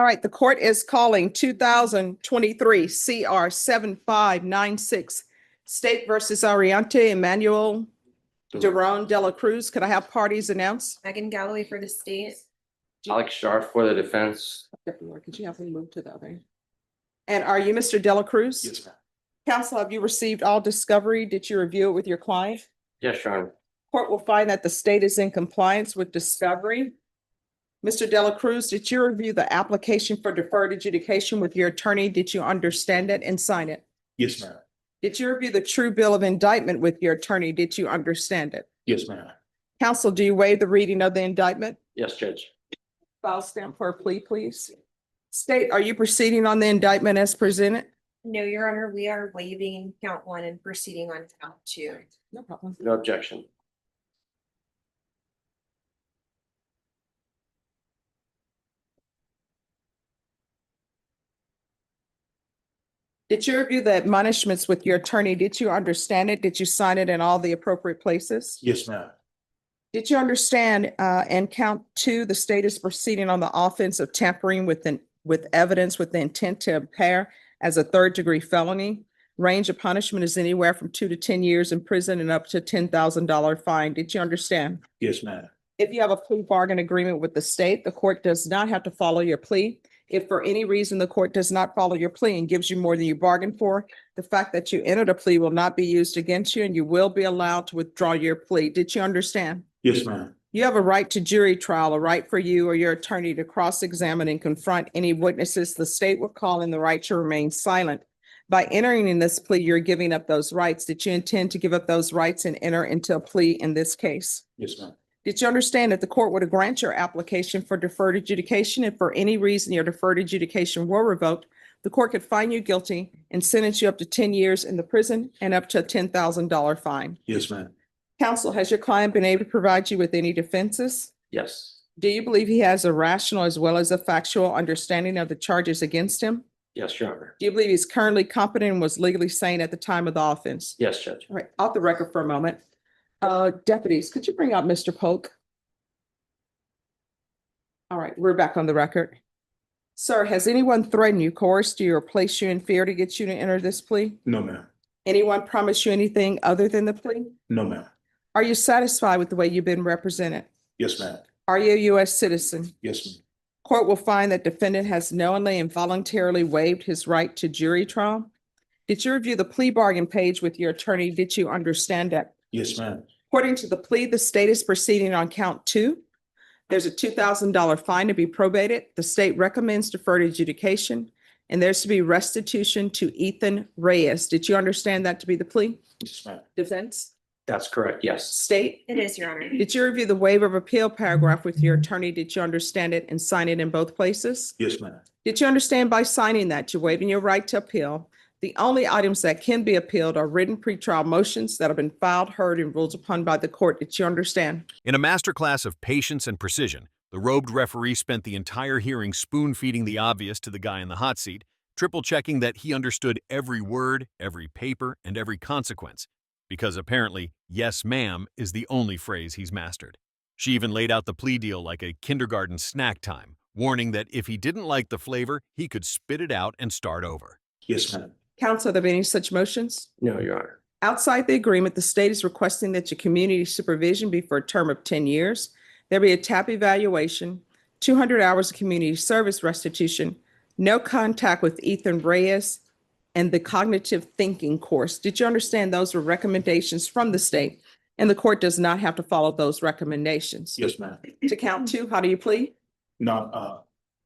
All right, the court is calling 2023 CR 7596 State versus Ariante Emmanuel Daron Dela Cruz. Could I have parties announced? Megan Galloway for the state. Alex Sharp for the defense. Could you have me move to the other? And are you Mr. Dela Cruz? Yes, ma'am. Counsel, have you received all discovery? Did you review it with your client? Yes, Your Honor. Court will find that the state is in compliance with discovery. Mr. Dela Cruz, did you review the application for deferred adjudication with your attorney? Did you understand it and sign it? Yes, ma'am. Did you review the true bill of indictment with your attorney? Did you understand it? Yes, ma'am. Counsel, do you waive the reading of the indictment? Yes, Judge. File stamp for a plea, please. State, are you proceeding on the indictment as presented? No, Your Honor, we are waiving count one and proceeding on count two. No problem. No objection. Did you review the admonishments with your attorney? Did you understand it? Did you sign it in all the appropriate places? Yes, ma'am. Did you understand, and count two, the state is proceeding on the offense of tampering with evidence with the intent to impair as a third-degree felony? Range of punishment is anywhere from 2 to 10 years in prison and up to $10,000 fine. Did you understand? Yes, ma'am. If you have a plea bargain agreement with the state, the court does not have to follow your plea. If for any reason the court does not follow your plea and gives you more than you bargained for, the fact that you entered a plea will not be used against you and you will be allowed to withdraw your plea. Did you understand? Yes, ma'am. You have a right to jury trial, a right for you or your attorney to cross-examine and confront any witnesses the state will call in, the right to remain silent. By entering in this plea, you're giving up those rights. Did you intend to give up those rights and enter into a plea in this case? Yes, ma'am. Did you understand that the court would grant your application for deferred adjudication if for any reason your deferred adjudication were revoked? The court could find you guilty and sentence you up to 10 years in the prison and up to a $10,000 fine. Yes, ma'am. Counsel, has your client been able to provide you with any defenses? Yes. Do you believe he has a rational as well as a factual understanding of the charges against him? Yes, Your Honor. Do you believe he's currently competent and was legally sane at the time of the offense? Yes, Judge. All right, off the record for a moment. Deputies, could you bring out Mr. Polk? All right, we're back on the record. Sir, has anyone threatened you, coerced you, or placed you in fear to get you to enter this plea? No, ma'am. Anyone promised you anything other than the plea? No, ma'am. Are you satisfied with the way you've been represented? Yes, ma'am. Are you a U.S. citizen? Yes, ma'am. Court will find that defendant has knowingly and voluntarily waived his right to jury trial. Did you review the plea bargain page with your attorney? Did you understand that? Yes, ma'am. According to the plea, the state is proceeding on count two. There's a $2,000 fine to be probated. The state recommends deferred adjudication, and there's to be restitution to Ethan Reyes. Did you understand that to be the plea? Yes, ma'am. Defense? That's correct. Yes. State? It is, Your Honor. Did you review the waiver of appeal paragraph with your attorney? Did you understand it and sign it in both places? Yes, ma'am. Did you understand by signing that you're waiving your right to appeal? The only items that can be appealed are written pretrial motions that have been filed, heard, and ruled upon by the court. Did you understand? In a masterclass of patience and precision, the robed referee spent the entire hearing spoon-feeding the obvious to the guy in the hot seat, triple-checking that he understood every word, every paper, and every consequence, because apparently, yes, ma'am, is the only phrase he's mastered. She even laid out the plea deal like a kindergarten snack time, warning that if he didn't like the flavor, he could spit it out and start over. Yes, ma'am. Counsel, are there any such motions? No, Your Honor. Outside the agreement, the state is requesting that your community supervision be for a term of 10 years. There be a TAP evaluation, 200 hours of community service restitution, no contact with Ethan Reyes, and the cognitive thinking course. Did you understand those were recommendations from the state? And the court does not have to follow those recommendations. Yes, ma'am. To count two, how do you plead? Non,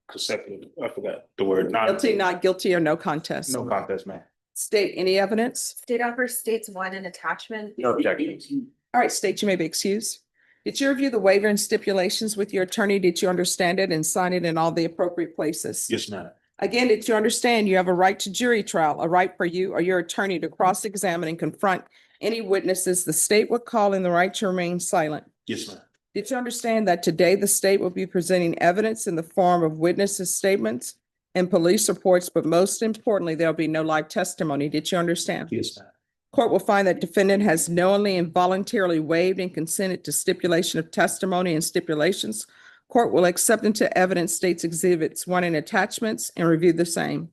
consecutive. I forgot the word. Guilty, not guilty, or no contest? No contest, ma'am. State, any evidence? State offers states one an attachment. No objections. All right, state, you may be excused. Did you review the waiver and stipulations with your attorney? Did you understand it and sign it in all the appropriate places? Yes, ma'am. Again, did you understand you have a right to jury trial, a right for you or your attorney to cross-examine and confront any witnesses the state would call in, the right to remain silent? Yes, ma'am. Did you understand that today the state will be presenting evidence in the form of witnesses' statements and police reports, but most importantly, there'll be no live testimony? Did you understand? Yes, ma'am. Court will find that defendant has knowingly and voluntarily waived and consented to stipulation of testimony and stipulations Court will accept into evidence states exhibits 1 and attachments and review the same.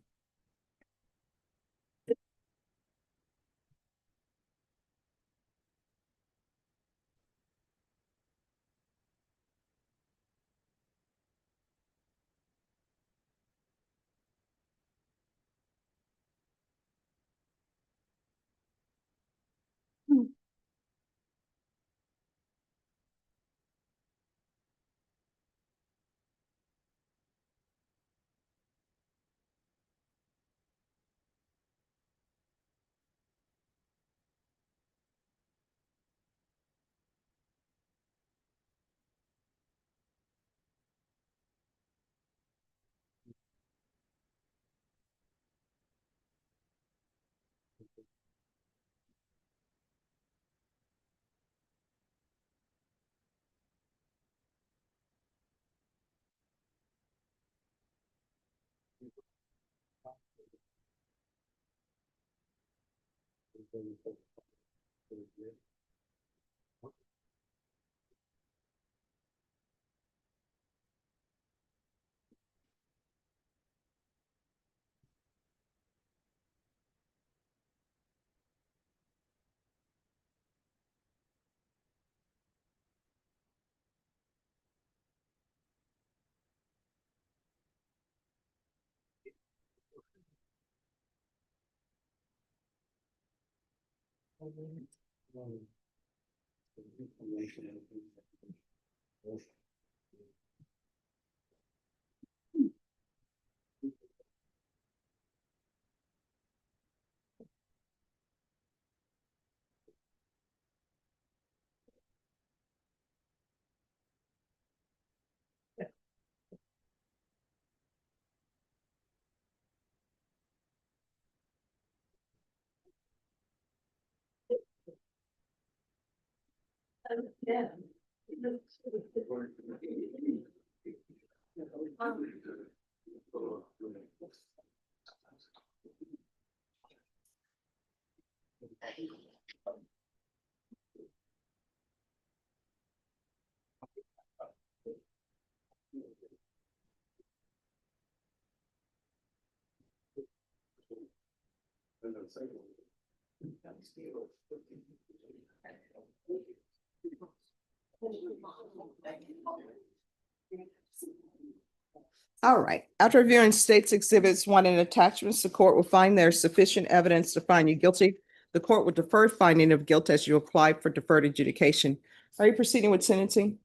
All right. After reviewing states exhibits 1 and attachments, the court will find there is sufficient evidence to find you guilty. The court will defer finding of guilt as you apply for deferred adjudication. Are you proceeding with sentencing?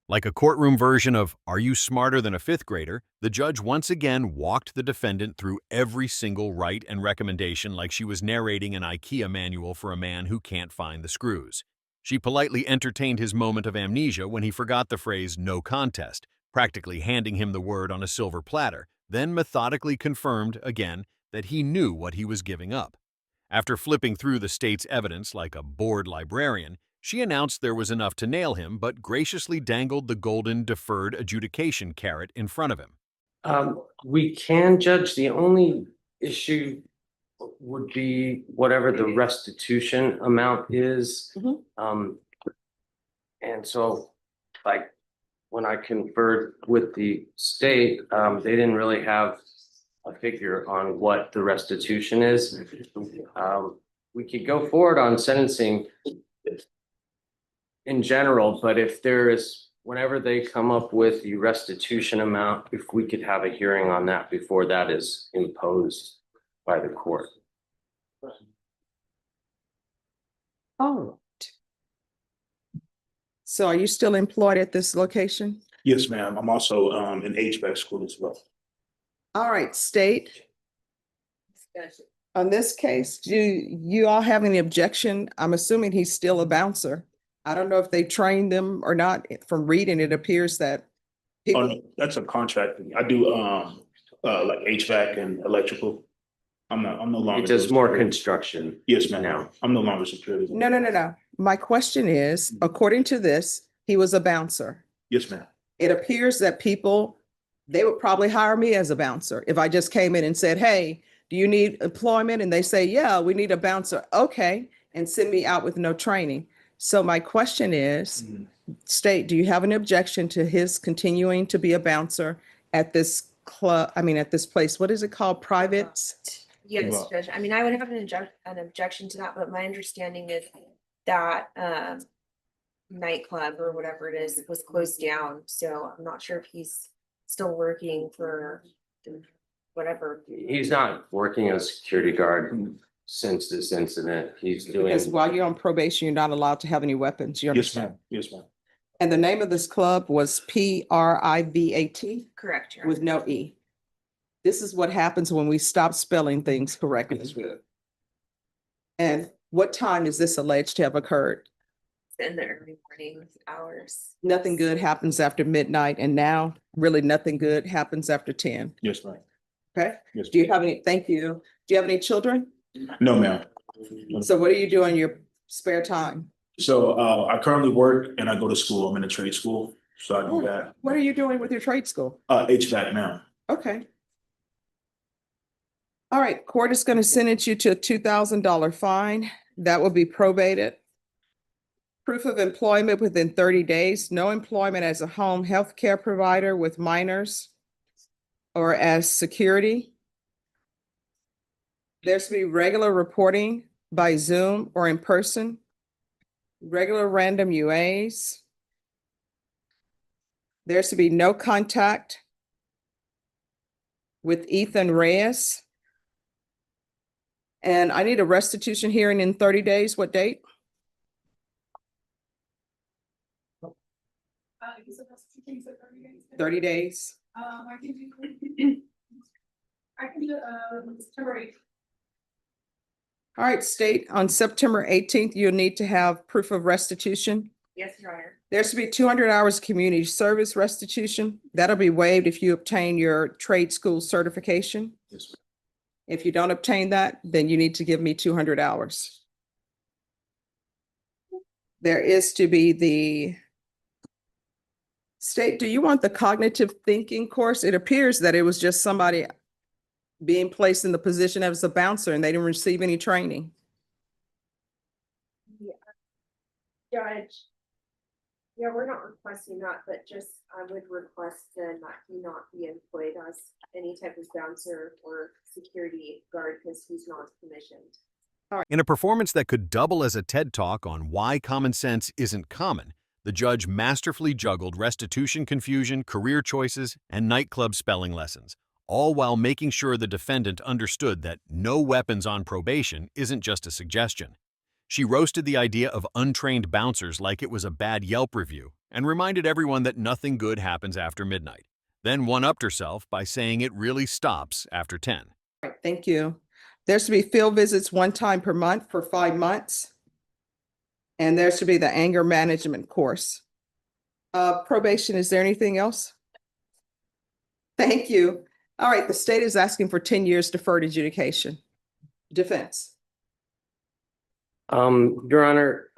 Like a courtroom version of Are You Smarter Than a Fifth Grader?, the judge once again walked the defendant through every single right and recommendation like she was narrating an IKEA manual for a man who can't find the screws. She politely entertained his moment of amnesia when he forgot the phrase "no contest," practically handing him the word on a silver platter, then methodically confirmed again that he knew what he was giving up. After flipping through the state's evidence like a bored librarian, she announced there was enough to nail him, but graciously dangled the golden deferred adjudication carrot in front of him. We can judge. The only issue would be whatever the restitution amount is. And so, like, when I conferred with the state, they didn't really have a figure on what the restitution is. We could go forward on sentencing in general, but if there is, whenever they come up with the restitution amount, if we could have a hearing on that before that is imposed by the court. Oh. So are you still employed at this location? Yes, ma'am. I'm also in HVAC school as well. All right, state. On this case, do you all have any objection? I'm assuming he's still a bouncer. I don't know if they trained them or not. From reading, it appears that Oh, people, no, that's a contract. I do like HVAC and electrical. I'm no longer. It does more construction. Yes, ma'am. now. I'm no longer security. no. My question is, according to this, he was a bouncer. Yes, ma'am. It appears that people, they would probably hire me as a bouncer if I just came in and said, hey, do you need employment? And they say, yeah, we need a bouncer. Okay. And send me out with no training. So my question is, State, do you have an objection to his continuing to be a bouncer at this club, at this place? What is it called? Private? Yes, Well- Judge. I mean, I would have an objection to that, but my understanding is that nightclub or whatever it is was closed down. So I'm not sure if he's still working for whatever. He's not working as a security guard since this incident. He's doing, Because while you're on probation, you're not allowed to have any weapons. You Yes, understand? ma'am. Yes, ma'am. And the name of this club was PRIVAT Correct. Your with Honor. no E. This is what happens when we stop spelling things correctly. And what time is this alleged to have occurred? In the early morning hours. Nothing good happens after midnight, and now really nothing good happens after 10. Yes, ma'am. Okay? Yes. Do you have any, thank you. Do you have any children? No, ma'am. So what do you do in your spare time? So I currently work and I go to school. I'm in a trade school. So I do that. What are you doing with your trade school? HVAC now. Okay. All right, court is going to sentence you to a $2,000 fine. That will be probated. Proof of employment within 30 days, no employment as a home health care provider with minors or as security. There's to be regular reporting by Zoom or in person, regular random UAs. There's to be no contact with Ethan Reyes. And I need a restitution hearing in 30 days. What date? Is it best to keep it 30 days? 30 days. I can do, September 8th. All right, State, on September 18th, you'll need to have proof of restitution. Yes, Your Honor. There's to be 200 hours community service restitution. That'll be waived if you obtain your trade school certification. Yes, If you don't obtain that, then you need to give me 200 hours. There is to be the State, do you want the cognitive thinking course? It appears that it was just somebody being placed in the position as a bouncer and they didn't receive any training. Judge. Yeah, we're not requesting that, but just I would request then that he not be employed as any type of bouncer or security guard because he's not commissioned. In a performance that could double as a TED Talk on why common sense isn't common, the judge masterfully juggled restitution confusion, career choices, and nightclub spelling lessons, all while making sure the defendant understood that no weapons on probation isn't just a suggestion. She roasted the idea of untrained bouncers like it was a bad Yelp review and reminded everyone that nothing good happens after midnight, then one-upped herself by saying it really stops after 10. All right, thank you. There's to be field visits 1 time per month for 5 months. And there should be the anger management course. Probation, is there anything else? Thank you. All right, the state is asking for 10 years deferred adjudication. Defense. Your Honor,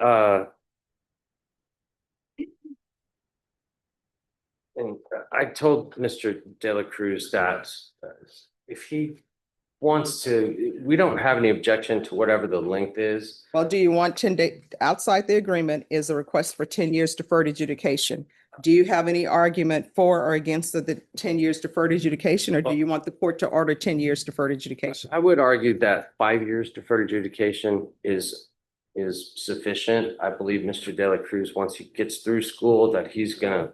and I told Mr. De La Cruz that if he wants to, we don't have any objection to whatever the length is. Well, do you want 10 days outside the agreement is a request for 10 years deferred adjudication? Do you have any argument for or against the 10 years deferred adjudication, or do you want the court to order 10 years deferred adjudication? I would argue that 5 years deferred adjudication is sufficient. I believe Mr. De La Cruz, once he gets through school, that he's gonna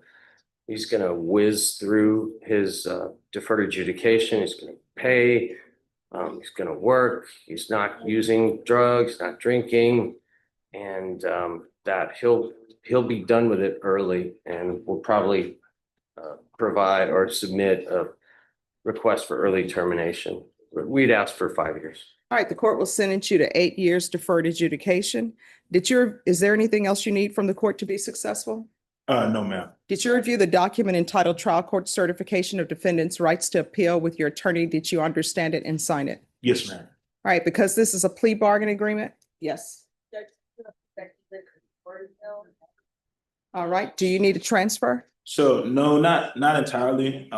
whiz through his deferred adjudication. He's gonna pay. He's gonna work. He's not using drugs, not drinking, and that he'll be done with it early, and will probably provide or submit a request for early termination. We'd ask for 5 years. All right, the court will sentence you to 8 years deferred adjudication. Is there anything else you need from the court to be successful? No, ma'am. Did you review the document entitled Trial Court Certification of Defendant's Rights to Appeal with your attorney? Did you understand it and sign it? Yes, ma'am. All right, because this is a plea bargain agreement? Yes. All right, do you need a transfer? So no, not entirely.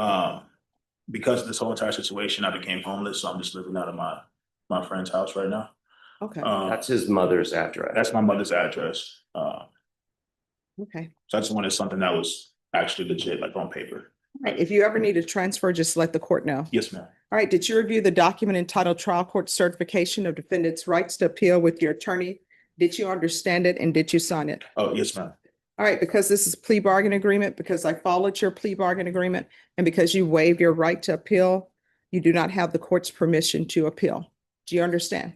Because of this whole entire situation, I became homeless, so I'm just living out of my friend's house right now. Okay, That's his mother's address. That's my mother's address. okay. So I just wanted something that was actually legit, like on paper. All right, if you ever need a transfer, just let the court know. Yes, ma'am. All right, did you review the document entitled Trial Court Certification of Defendant's Rights to Appeal with your attorney? Did you understand it and did you sign it? Oh, yes, ma'am. All right, because this is plea bargain agreement, because I followed your plea bargain agreement, and because you waived your right to appeal, you do not have the court's permission to appeal. Do you understand?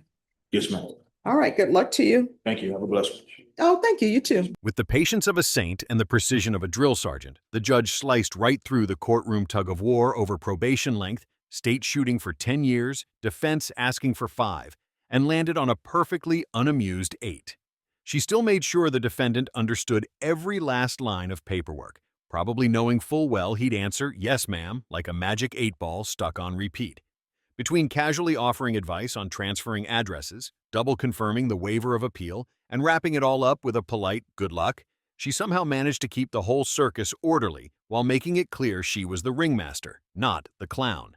Yes, ma'am. All right, good luck to you. Thank you. Have a blessed one. Oh, thank you. You too. With the patience of a saint and the precision of a drill sergeant, the judge sliced right through the courtroom tug of war over probation length, state shooting for 10 years, defense asking for 5, and landed on a perfectly unamused 8. She still made sure the defendant understood every last line of paperwork, probably knowing full well he'd answer "yes, ma'am" like a magic 8-ball stuck on repeat. Between casually offering advice on transferring addresses, double confirming the waiver of appeal, and wrapping it all up with a polite "good luck," she somehow managed to keep the whole circus orderly while making it clear she was the ringmaster, not the clown.